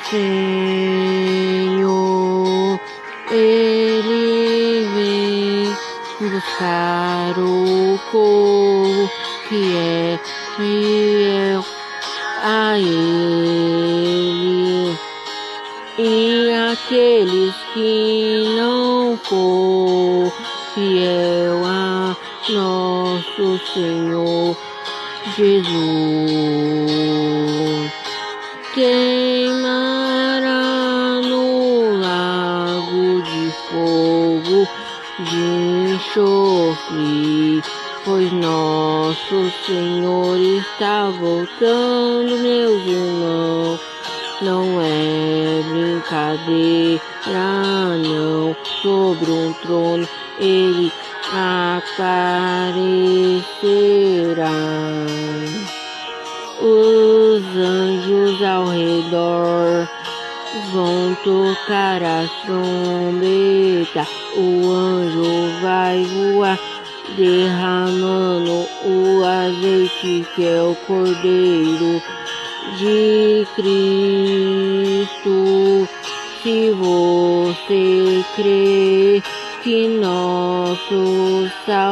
Senhor, Ele vem buscar o povo que é fiel a Ele, e aqueles que não for fiel a nosso Senhor Jesus, queimará no lago de fogo de enxofre, pois nosso Senhor está voltando, meus irmãos. Não é brincadeira, não. Sobre um trono ele aparecerá. Os anjos ao redor vão tocar a trombeta. O anjo vai voar, derramando o azeite que é o Cordeiro de Cristo. Se você crê que nosso Salvador